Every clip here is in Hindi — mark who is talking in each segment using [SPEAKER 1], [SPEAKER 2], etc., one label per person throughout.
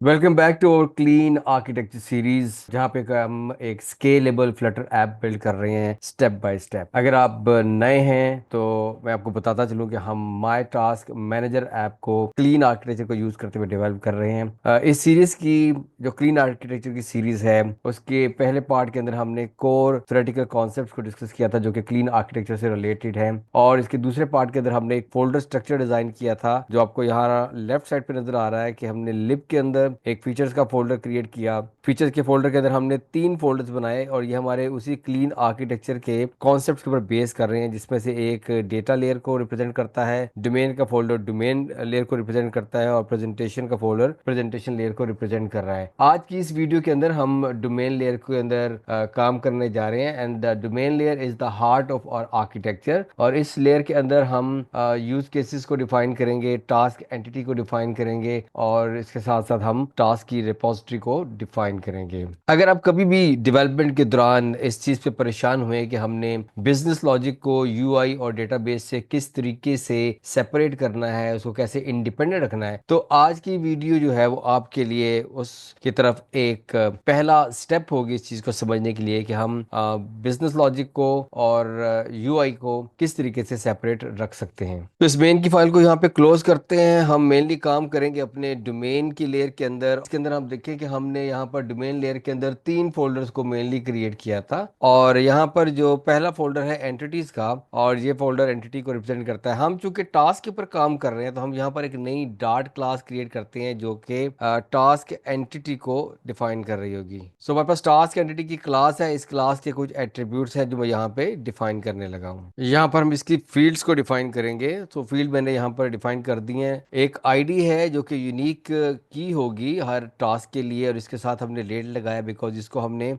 [SPEAKER 1] Welcome back to our clean architecture series, जहाँ पे हम एक स्केलेबल फ्लटर ऐप बिल्ड कर रहे हैं स्टेप बाय स्टेप। अगर आप नए हैं तो मैं आपको बताता चलूँ कि हम माय टास्क मैनेजर ऐप को क्लीन आर्किटेक्चर को यूज करते हुए डेवलप कर रहे हैं। इस सीरीज की जो क्लीन आर्किटेक्चर की सीरीज है उसके पहले पार्ट के अंदर हमने कोर थ्योरेटिकल कॉन्सेप्ट्स को डिस्कस किया था जो कि क्लीन आर्किटेक्चर से रिलेटेड है, और इसके दूसरे पार्ट के अंदर हमने एक फोल्डर स्ट्रक्चर डिजाइन किया था जो आपको यहाँ लेफ्ट साइड पे नजर आ रहा है कि हमने लिब के अंदर एक फीचर्स का फोल्डर क्रिएट किया। फीचर्स के फोल्डर के अंदर हमने 3 फोल्डर्स बनाए और ये हमारे उसी क्लीन आर्किटेक्चर के कॉन्सेप्ट के ऊपर बेस कर रहे हैं, जिसमें से एक डेटा लेयर को रिप्रेजेंट करता है, डोमेन का फोल्डर डोमेन लेयर को रिप्रेजेंट करता है, और प्रेजेंटेशन का फोल्डर प्रेजेंटेशन लेयर को रिप्रेजेंट कर रहा है। आज की इस वीडियो के अंदर हम डोमेन लेयर के अंदर काम करने जा रहे हैं, and the domain layer is the heart of our architecture. और इस लेयर के अंदर हम यूज केसेस को डिफाइन करेंगे, टास्क एंटिटी को डिफाइन करेंगे, और इसके साथ साथ हम टास्क की रिपोजिटरी को डिफाइन करेंगे। अगर आप कभी भी डेवलपमेंट के दौरान इस चीज पे परेशान हुए कि हमने बिजनेस लॉजिक को यूआई और डेटाबेस से किस तरीके से सेपरेट करना है, उसको कैसे इंडिपेंडेंट रखना है, तो आज की वीडियो जो है वो आपके लिए उसकी तरफ एक पहला स्टेप होगी इस चीज को समझने के लिए कि हम बिजनेस लॉजिक को और यूआई को किस तरीके से सेपरेट रख सकते हैं। तो इस मेन की फाइल को यहाँ पे क्लोज करते हैं। हम मेनली काम करेंगे अपने डोमेन की लेयर के अंदर। इसके अंदर हम देखें कि हमने यहाँ पर डोमेन लेयर के अंदर 3 फोल्डर्स को मेनली क्रिएट किया था, और यहाँ पर जो पहला फोल्डर है एंटिटीज का, और ये फोल्डर एंटिटी को रिप्रेजेंट करता है। हम चूंकि टास्क के ऊपर काम कर रहे हैं तो हम यहाँ पर एक नई डार्ट क्लास क्रिएट करते हैं जो कि टास्क एंटिटी को डिफाइन कर रही होगी। सो हमारे पास टास्क एंटिटी की क्लास है। इस क्लास के कुछ एट्रीब्यूट्स हैं जो मैं यहाँ पे डिफाइन करने लगा हूँ। यहाँ पर हम इसकी फील्ड्स को डिफाइन करेंगे। तो फील्ड मैंने यहाँ पर डिफाइन कर दी है। एक आईडी है जो कि यूनिक की होगी हर टास्क के लिए, और इसके साथ हमने लेट लगाया बिकॉज इसको हमने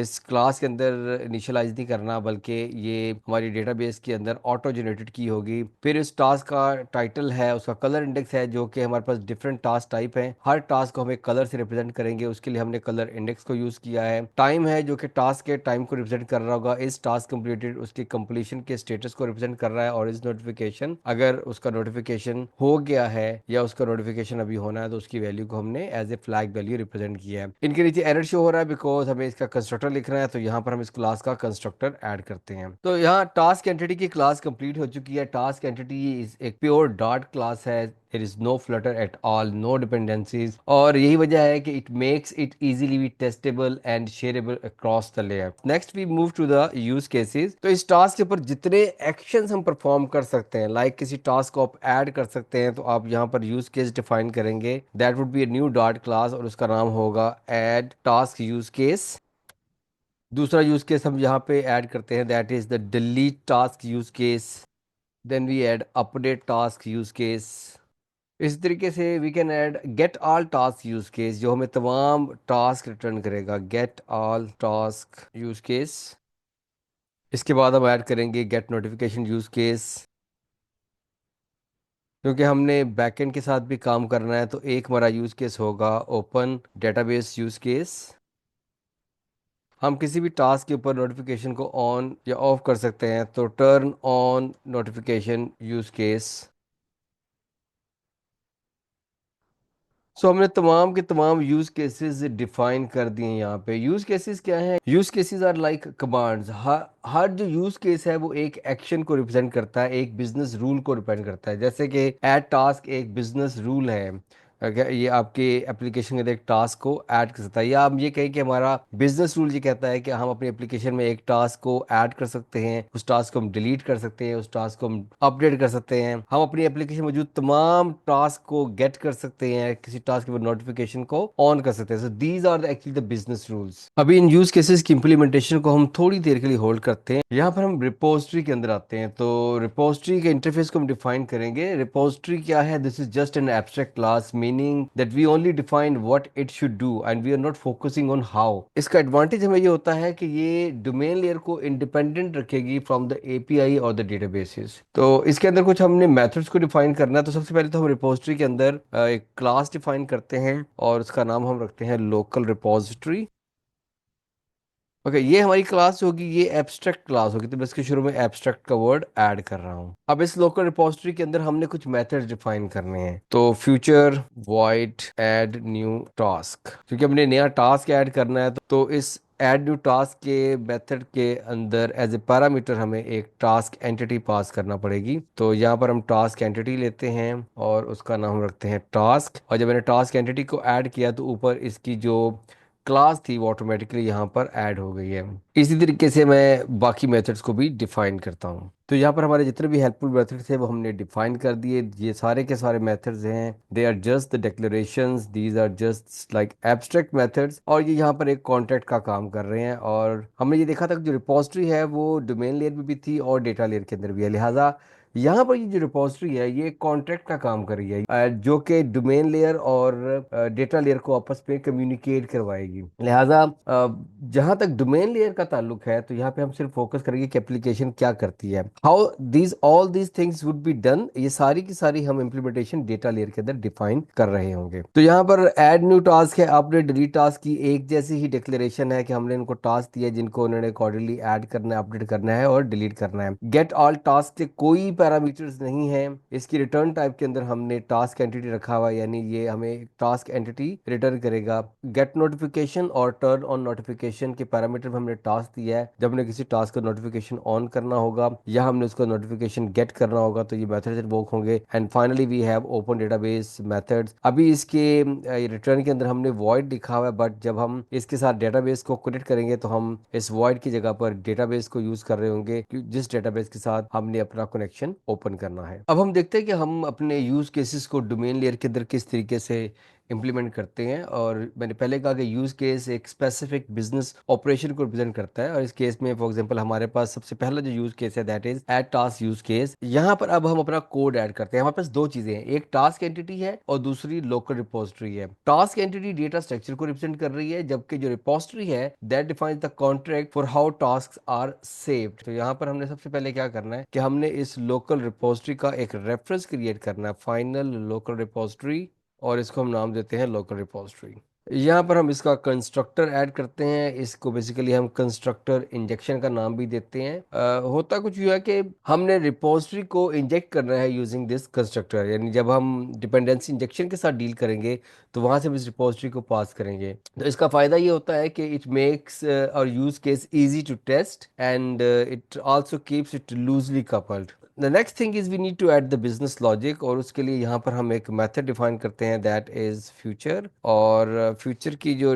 [SPEAKER 1] इस क्लास के अंदर इनिशियलाइज नहीं करना, बल्कि ये हमारी डेटाबेस के अंदर ऑटो जनरेटेड की होगी। फिर इस टास्क का टाइटल है, उसका कलर इंडेक्स है, जो कि हमारे पास डिफरेंट टास्क टाइप है। हर टास्क को हम एक कलर से रिप्रेजेंट करेंगे, उसके लिए हमने कलर इंडेक्स को यूज किया है। टाइम है जो कि टास्क के टाइम को रिप्रेजेंट कर रहा होगा। इस टास्क कंप्लीटेड उसके कंप्लीशन के स्टेटस को रिप्रेजेंट कर रहा है, और इस नोटिफिकेशन अगर उसका नोटिफिकेशन हो गया है या उसका नोटिफिकेशन अभी होना है तो उसकी वैल्यू को हमने as a flag value represent किया है। इनके नीचे एरर शो हो रहा है बिकॉज हमें इसका कंस्ट्रक्टर लिखना है, तो यहाँ पर हम इस क्लास का कंस्ट्रक्टर ऐड करते हैं। तो यहाँ टास्क एंटिटी की क्लास कंप्लीट हो चुकी है। टास्क एंटिटी एक प्योर डॉट क्लास है। There is no flutter at all, no dependencies, और यही वजह है कि it makes it easily be testable and shareable across the layer. Next we move to the use cases. तो इस टास्क के ऊपर जितने एक्शंस हम परफॉर्म कर सकते हैं, लाइक किसी टास्क को आप ऐड कर सकते हैं, तो आप यहाँ पर यूज केस डिफाइन करेंगे। That would be a new dot class, और उसका नाम होगा add task use case। दूसरा यूज केस हम यहाँ पे ऐड करते हैं, that is the delete task use case। Then we add update task use case। इस तरीके से we can add get all task use case, जो हमें तमाम टास्क रिटर्न करेगा। Get all task use case. इसके बाद हम ऐड करेंगे गेट नोटिफिकेशन यूज केस। क्योंकि हमने बैकएंड के साथ भी काम करना है, तो एक हमारा यूज केस होगा ओपन डेटाबेस यूज केस। हम किसी भी टास्क के ऊपर नोटिफिकेशन को ऑन या ऑफ कर सकते हैं, तो turn on notification use case. So हमने तमाम के तमाम यूज केसेस डिफाइन कर दिए हैं। यहाँ पे यूज केसेस क्या है? Use cases are like commands. हर जो यूज केस है वो एक एक्शन को रिप्रेजेंट करता है, एक बिजनेस रूल को रिप्रेजेंट करता है। जैसे कि ऐड टास्क एक बिजनेस रूल है। ये आपके एप्लीकेशन के अंदर एक टास्क को ऐड कर सकता है, या हम ये कहें कि हमारा बिजनेस रूल ये कहता है कि हम अपनी एप्लीकेशन में एक टास्क को ऐड कर सकते हैं, उस टास्क को हम डिलीट कर सकते हैं, उस टास्क को हम अपडेट कर सकते हैं। हम अपनी एप्लीकेशन में मौजूद तमाम टास्क को गेट कर सकते हैं, किसी टास्क के नोटिफिकेशन को ऑन कर सकते हैं। So these are actually the business rules. अभी इन यूज केसेस की इंप्लीमेंटेशन को हम थोड़ी देर के लिए होल्ड करते हैं। यहाँ पर हम रिपोजिटरी के अंदर आते हैं। तो रिपोजिटरी के इंटरफेस को हम डिफाइन करेंगे। रिपोजिटरी क्या है? This is just an abstract class, meaning that we only define what it should do and we are not focusing on how. इसका एडवांटेज हमें ये होता है कि ये डोमेन लेयर को इंडिपेंडेंट रखेगी फ्रॉम द एपीआई और द डेटाबेसेस। तो इसके अंदर कुछ हमने मेथड्स को डिफाइन करना है। तो सबसे पहले तो हम रिपोजिटरी के अंदर एक क्लास डिफाइन करते हैं, और उसका नाम हम रखते हैं लोकल रिपोजिटरी। ओके, ये हमारी क्लास होगी, ये एब्स्ट्रैक्ट क्लास होगी, तो मैं इसके शुरू में एब्स्ट्रैक्ट का वर्ड ऐड कर रहा हूँ। अब इस लोकल रिपोजिटरी के अंदर हमने कुछ मेथड्स डिफाइन करने हैं। तो future void add new task, क्योंकि हमने नया टास्क ऐड करना है, तो इस ऐड न्यू टास्क के मेथड के अंदर एज ए पैरामीटर हमें एक टास्क एंटिटी पास करना पड़ेगी। तो यहाँ पर हम टास्क एंटिटी लेते हैं और उसका नाम रखते हैं टास्क। और जब मैंने टास्क एंटिटी को ऐड किया तो ऊपर इसकी जो क्लास थी वो ऑटोमेटिकली यहाँ पर ऐड हो गई है। इसी तरीके से मैं बाकी मेथड्स को भी डिफाइन करता हूँ। तो यहाँ पर हमारे जितने भी हेल्पफुल मेथड्स थे वो हमने डिफाइन कर दिए। ये सारे के सारे मेथड्स हैं, they are just the declarations, these are just like abstract methods, और ये यहाँ पर एक कॉन्ट्रैक्ट का काम कर रहे हैं। और हमने ये देखा था कि जो रिपोजिटरी है वो डोमेन लेयर में भी थी और डेटा लेयर के अंदर भी है, लिहाजा यहाँ पर ये जो रिपोजिटरी है ये कॉन्ट्रैक्ट का काम कर रही है, जो कि डोमेन लेयर और डेटा लेयर को आपस में कम्युनिकेट करवाएगी। लिहाजा जहाँ तक डोमेन लेयर का ताल्लुक है तो यहाँ पे हम सिर्फ फोकस करेंगे कि एप्लीकेशन क्या करती है, how these all these things would be done. ये सारी की सारी हम इम्प्लीमेंटेशन डेटा लेयर के अंदर डिफाइन कर रहे होंगे। तो यहाँ पर ऐड न्यू टास्क है, आपने डिलीट टास्क की एक जैसी ही डिक्लेरेशन है कि हमने इनको टास्क दिया जिनको उन्होंने अकॉर्डिंगली ऐड करना है, अपडेट करना है और डिलीट करना है। गेट ऑल टास्क से कोई पैरामीटर्स नहीं है। इसकी रिटर्न टाइप के अंदर हमने टास्क एंटिटी रखा हुआ है, यानी ये हमें टास्क एंटिटी रिटर्न करेगा। गेट नोटिफिकेशन और टर्न ऑन नोटिफिकेशन के पैरामीटर में हमने टास्क दिया है, जब हमने किसी टास्क का नोटिफिकेशन ऑन करना होगा या हमने उसका नोटिफिकेशन गेट करना होगा तो ये मेथड्स इन्वोक होंगे। And finally we have open database methods. अभी इसके रिटर्न के अंदर हमने वॉइड लिखा हुआ है, बट जब हम इसके साथ डेटाबेस को कनेक्ट करेंगे तो हम इस वॉइड की जगह पर डेटाबेस को यूज कर रहे होंगे, जिस डेटाबेस के साथ हमने अपना कनेक्शन ओपन करना है। अब हम देखते हैं कि हम अपने यूज केसेस को डोमेन लेयर के अंदर किस तरीके से इम्प्लीमेंट करते हैं। और मैंने पहले कहा कि यूज केस एक स्पेसिफिक बिजनेस ऑपरेशन को रिप्रेजेंट करता है, और इस केस में फॉर एग्जांपल हमारे पास सबसे पहला जो यूज केस है that is add task use case. यहाँ पर अब हम अपना कोड ऐड करते हैं। हमारे पास दो चीजें हैं, एक टास्क एंटिटी है और दूसरी लोकल रिपोजिटरी है। टास्क एंटिटी डेटा स्ट्रक्चर को रिप्रेजेंट कर रही है, जबकि जो रिपोजिटरी है that defines the contract for how task are saved. तो यहाँ पर हमने सबसे पहले क्या करना है कि हमने इस लोकल रिपोजिटरी का एक रेफरेंस क्रिएट करना है, फाइनल लोकल रिपोजिटरी, और इसको हम नाम देते हैं लोकल रिपोजिटरी। यहाँ पर हम इसका कंस्ट्रक्टर ऐड करते हैं, इसको बेसिकली हम कंस्ट्रक्टर इंजेक्शन का नाम भी देते हैं। होता कुछ हुआ कि हमने रिपोजिटरी को इंजेक्ट करना है यूजिंग दिस कंस्ट्रक्टर, यानी जब हम डिपेंडेंसी इंजेक्शन के साथ डील करेंगे तो वहां से हम इस रिपोजिटरी को पास करेंगे। तो इसका फायदा ये होता है कि it makes our use case easy to test and it also keeps it loosely coupled. The next thing is we need to add the business logic, और उसके लिए यहाँ पर हम एक मेथड डिफाइन करते हैं दैट इज फ्यूचर। और फ्यूचर की जो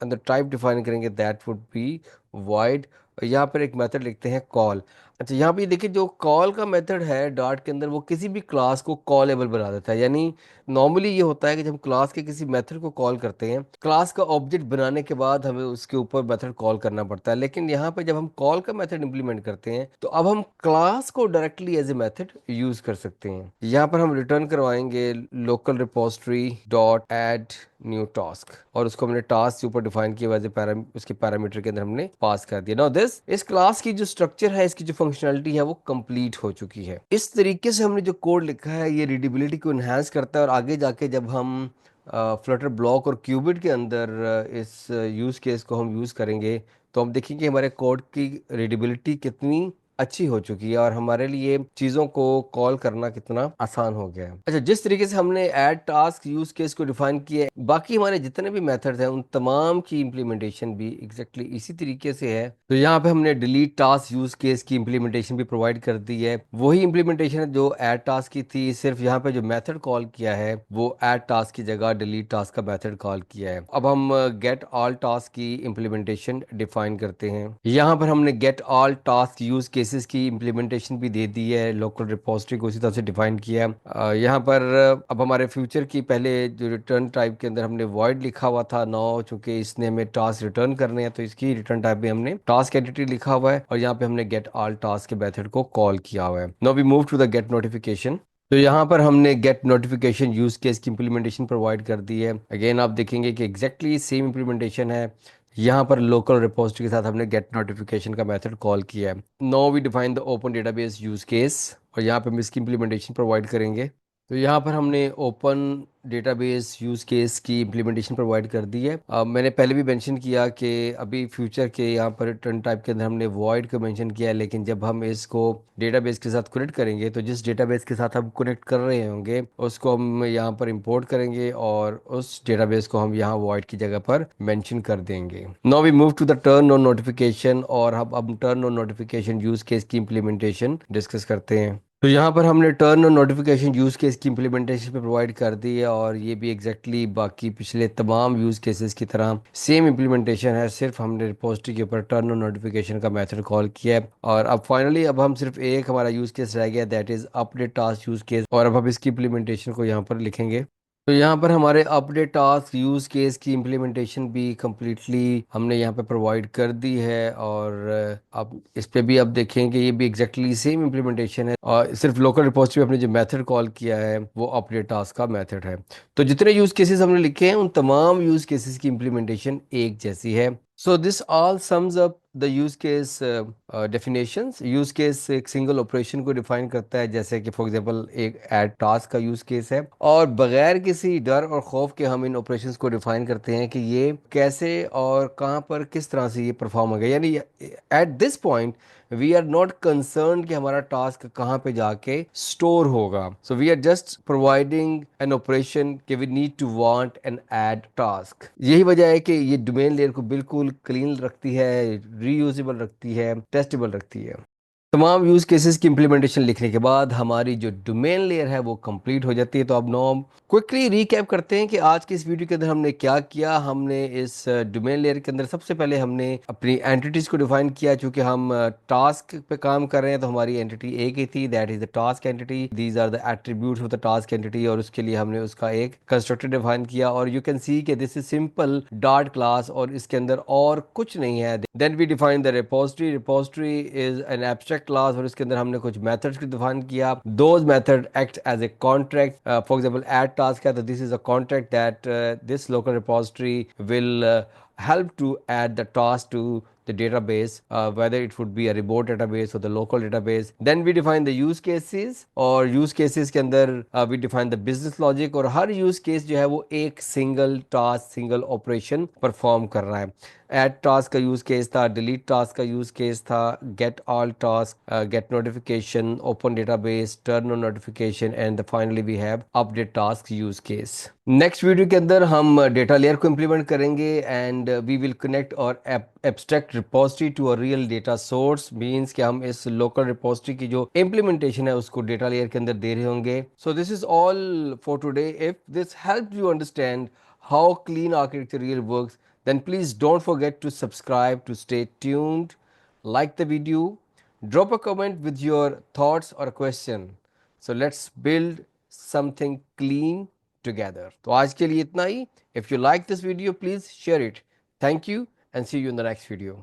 [SPEAKER 1] अंदर टाइप डिफाइन करेंगे दैट वुड बी वाइड। यहाँ पर एक मेथड लिखते हैं कॉल। अच्छा, यहाँ पे देखिए जो कॉल का मेथड है डॉट के अंदर वो किसी भी क्लास को कॉलेबल बना देता है। यानी नॉर्मली ये होता है कि जब हम क्लास के किसी मेथड को कॉल करते हैं, क्लास का ऑब्जेक्ट बनाने के बाद हमें उसके ऊपर मेथड कॉल करना पड़ता है, लेकिन यहाँ पे जब हम कॉल का मेथड इंप्लीमेंट करते हैं तो अब हम क्लास को directly as a method use कर सकते हैं। यहाँ पर हम रिटर्न करवाएंगे local repository dot add new task, और उसको हमने टास्क के ऊपर डिफाइन किया वैसे उसके पैरामीटर के अंदर हमने पास कर दिया। नाउ दिस इस क्लास की जो स्ट्रक्चर है, इसकी जो फंक्शनैलिटी है वो कंप्लीट हो चुकी है। इस तरीके से हमने जो कोड लिखा है ये रीडेबिलिटी को इन्हांस करता है, और आगे जाके जब हम फ्लटर ब्लॉक और क्यूबिट के अंदर इस यूज केस को हम यूज करेंगे तो हम देखेंगे हमारे कोड की रीडेबिलिटी कितनी अच्छी हो चुकी है और हमारे लिए चीजों को कॉल करना कितना आसान हो गया है। अच्छा, जिस तरीके से हमने ऐड टास्क यूज केस को डिफाइन किया है, बाकी हमारे जितने भी मेथड्स हैं उन तमाम की इम्प्लीमेंटेशन भी एग्जैक्टली इसी तरीके से है। तो यहाँ पे हमने डिलीट टास्क यूज केस की इम्प्लीमेंटेशन भी प्रोवाइड कर दी है। वही इम्प्लीमेंटेशन है जो ऐड टास्क की थी, सिर्फ यहाँ पे जो मेथड कॉल किया है वो ऐड टास्क की जगह डिलीट टास्क का मेथड कॉल किया है। अब हम गेट ऑल टास्क की इम्प्लीमेंटेशन डिफाइन करते हैं। यहाँ पर हमने get all task use cases की इम्प्लीमेंटेशन भी दे दी है, लोकल रिपोजिटरी को उसी तरह से डिफाइन किया है। यहाँ पर अब हमारे फ्यूचर की पहले जो रिटर्न टाइप के अंदर हमने वॉइड लिखा हुआ था, नाउ चूंकि इसने हमें टास्क रिटर्न करने हैं तो इसकी रिटर्न टाइप में हमने टास्क एंटिटी लिखा हुआ है, और यहाँ पे हमने गेट ऑल टास्क के मेथड को कॉल किया हुआ है। Now we move to the get notification. तो यहाँ पर हमने गेट नोटिफिकेशन यूज केस की इंप्लीमेंटेशन प्रोवाइड कर दी है। अगेन आप देखेंगे कि एग्जैक्टली सेम इंप्लीमेंटेशन है। यहाँ पर लोकल रिपोजिटरी के साथ हमने गेट नोटिफिकेशन का मेथड कॉल किया है। Now we define the open database use case, और यहाँ पे हम इसकी इंप्लीमेंटेशन प्रोवाइड करेंगे। तो यहाँ पर हमने ओपन डेटाबेस यूज़ केस की इम्प्लीमेंटेशन प्रोवाइड कर दी है। मैंने पहले भी मेंशन किया कि अभी फ्यूचर के यहाँ पर रिटर्न टाइप के अंदर हमने वॉइड को मेंशन किया है, लेकिन जब हम इसको डेटाबेस के साथ कनेक्ट करेंगे तो जिस डेटाबेस के साथ हम कनेक्ट कर रहे होंगे उसको हम यहाँ पर इंपोर्ट करेंगे और उस डेटाबेस को हम यहाँ वॉइड की जगह पर मेंशन कर देंगे। Now we move to the turn on notification, और अब turn on notification use case की इम्प्लीमेंटेशन डिस्कस करते हैं। तो यहाँ पर हमने turn on notification use case की इम्प्लीमेंटेशन पे प्रोवाइड कर दी है, और ये भी एग्जैक्टली बाकी पिछले तमाम यूज़ केसेस की तरह सेम इम्प्लीमेंटेशन है। सिर्फ हमने रिपोजिटरी के ऊपर टर्न और नोटिफिकेशन का मेथड कॉल किया है, और अब फाइनली अब हम सिर्फ एक हमारा यूज़ केस रह गया, that is update task use case, और अब हम इसकी इम्प्लीमेंटेशन को यहाँ पर लिखेंगे। तो यहाँ पर हमारे अपडेट टास्क यूज़ केस की इम्प्लीमेंटेशन भी कम्प्लीटली हमने यहाँ पे प्रोवाइड कर दी है, और अब इस पे भी अब देखें कि ये भी एग्जैक्टली सेम इम्प्लीमेंटेशन है, और सिर्फ लोकल रिपोजिटरी में अपने जो मेथड कॉल किया है वो अपडेट टास्क का मेथड है। तो जितने यूज़ केसेस हमने लिखे हैं उन तमाम यूज़ केसेस की इम्प्लीमेंटेशन एक जैसी है। So this all sums up the use case definitions. Use case एक सिंगल ऑपरेशन को डिफाइन करता है, जैसे कि फॉर एग्जांपल एक ऐड टास्क का यूज केस है, और बगैर किसी डर और खौफ के हम इन ऑपरेशंस को डिफाइन करते हैं कि ये कैसे और कहाँ पर किस तरह से ये परफॉर्म होगा। यानी at this point we are not concern कि हमारा टास्क कहाँ पे जाके स्टोर होगा। So we are just providing an operation कि we need to want an add task. यही वजह है कि ये डोमेन लेयर को बिल्कुल क्लीन रखती है, रीयूजेबल रखती है, टेस्टेबल रखती है। तमाम यूज केसेस की इंप्लीमेंटेशन लिखने के बाद हमारी जो डोमेन लेयर है वो कंप्लीट हो जाती है। तो अब नो हम क्विकली रिकैप करते हैं कि आज की इस वीडियो के अंदर हमने क्या किया। हमने इस डोमेन लेयर के अंदर सबसे पहले हमने अपनी एंटिटीज को डिफाइन किया। चूंकि हम टास्क पे काम कर रहे हैं तो हमारी एंटिटी एक ही थी, that is the task entity, these are the attributes of the task entity, और उसके लिए हमने उसका एक कंस्ट्रक्टर डिफाइन किया। और यू कैन सी कि this is simple dot class, और इसके अंदर और कुछ नहीं है। Then we define the repository. Repository is an abstract class, और इसके अंदर हमने कुछ मेथड्स को डिफाइन किया। Those method act as a contract. For example add task है तो this is a contract that this local repository will help to add the task to the database, whether it would be a remote database or the local database. Then we define the use cases, और use cases के अंदर we define the business logic, और हर use case जो है वो एक single task single operation perform कर रहा है। ऐड टास्क का यूज केस था, डिलीट टास्क का यूज केस था, get all task, get notification, open database, turn on notification, and finally we have update task use case. Next video के अंदर हम डेटा लेयर को इम्प्लीमेंट करेंगे, and we will connect our abstract repository to a real data source. Means कि हम इस लोकल रिपोजिटरी की जो इम्प्लीमेंटेशन है उसको डेटा लेयर के अंदर दे रहे होंगे। So this is all for today. If this help you understand how clean architecture really works, then please don't forget to subscribe to stay tuned, like the video, drop a comment with your thoughts or question. So let's build something clean together. तो आज के लिए इतना ही। If you like this video, please share it. Thank you and see you in the next video.